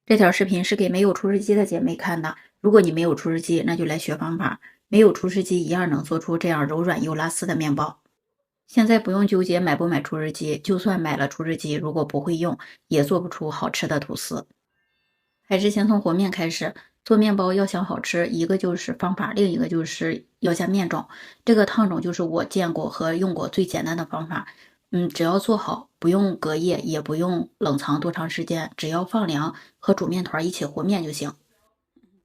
這條視頻是給沒有廚師機的姐妹看的。如果你沒有廚師機，那就來學方法。沒有廚師機一樣能做出這樣柔軟又拉絲的麵包。現在不用糾結買不買廚師機，就算買了廚師機，如果不會用，也做不出好吃的吐司。還是先從和面開始。做面包要想好吃，一個就是方法，另一個就是要下面種。這個烫种就是我見過和用過最簡單的方法。只要做好，不用隔夜，也不用冷藏多長时間，只要放凉和煮面团一起和面就行。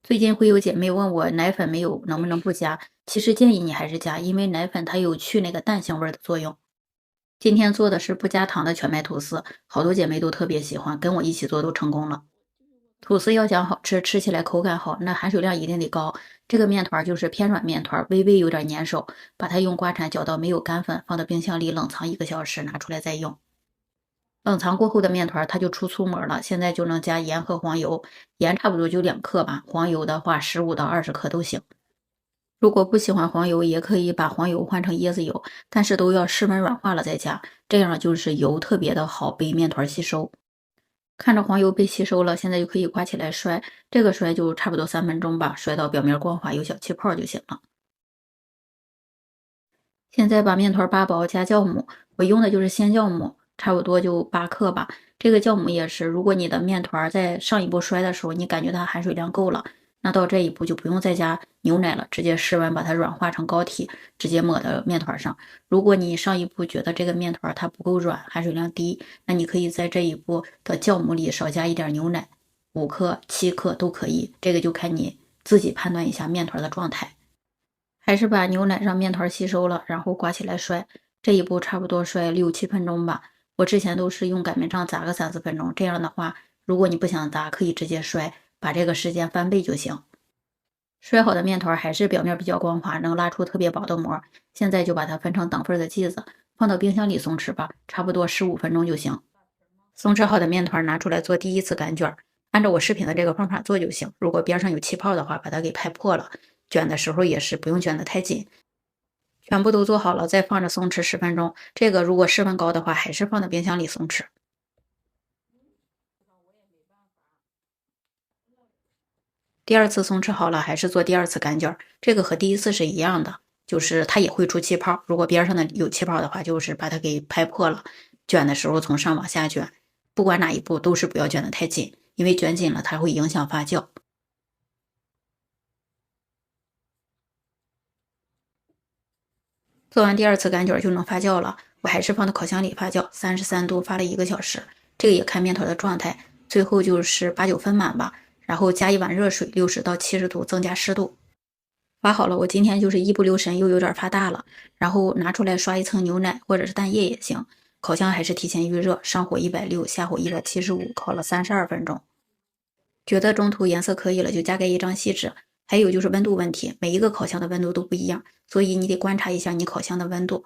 最近会有姐妹問我奶粉没有能不能不加，其實建議你還是加，因為奶粉它有去那個蛋腥味的作用。今天做的是不加糖的全麥吐司，好多姐妹都特別喜歡，跟我一起做都成功了。吐司要想好吃，吃起來口感好，那含水量一定得高。这個面团就是偏軟面团，微微有點粘手，把它用刮鏟攪到沒有乾粉，放到冰箱裡冷藏1個小時，拿出來再用。冷藏過後的面团它就出粗膜了，現在就能加鹽和黃油，鹽差不多就2克吧，黄油的話15到20克都行。如果不喜歡黃油，也可以把黄油換成椰子油，但是都要室溫軟化了再加，這樣就是油特別的好被面团吸收。看着黃油被吸收了，現在就可以刮起來摔，這個摔就差不多3分鐘吧，摔到表面光滑有小氣泡就行了。現在把面团扒薄加酵母，我用的就是鲜酵母，差不多就8克吧。這個酵母也是，如果你的面团在上一步摔的時候，你感覺它含水量夠了，那到這一步就不用再加牛奶了，直接室溫把它軟化成膏體，直接抹到面团上。如果你上一步覺得這個面团它不夠軟，含水量低，那你可以在這一步的酵母裡少加一點牛奶，5克、7克都可以，這個就看你自己判斷一下面团的狀態。還是把牛奶讓面团吸收了，然後刮起來摔，這一步差不多摔6、7分鐘吧。我之前都是用擀面杖砸個3、4分鐘，這樣的話，如果你不想砸，可以直接摔，把這個時間翻倍就行。摔好的面团還是表面比較光滑，能拉出特別薄的膜。現在就把它分成等份的劑子，放到冰箱裡鬆弛吧，差不多15分鐘就行。鬆弛好的面团拿出來做第一次擀卷，按照我視頻的這個方法做就行。如果邊上有氣泡的話，把它給拍破了。卷的時候也是不用卷得太緊。全部都做好了，再放着鬆弛10分鐘。這個如果室溫高的話，還是放到冰箱裡鬆弛。第二次鬆弛好了，還是做第二次擀卷。這個和第一次是一樣的，就是它也會出氣泡。如果邊上的有氣泡的話，就是把它給拍破了。卷的時候從上往下卷，不管哪一步都是不要卷得太緊，因為卷緊了它會影響發酵。做完第二次擀卷就能发酵了，我還是放到烤箱裡發酵，33度發了1個小時。這個也看面团的狀態，最後就是8、9分滿吧，然後加一碗熱水，60到70度，增加濕度。發好了，我今天就是一不留神又有點發大了，然後拿出來刷一層牛奶或者是蛋液也行。烤箱還是提前預熱，上火160，下火175，烤了32分鐘。覺得中途顏色可以了，就加蓋一張錫紙。還有就是溫度問題，每一個烤箱的溫度都不一樣，所以你得觀察一下你烤箱的溫度。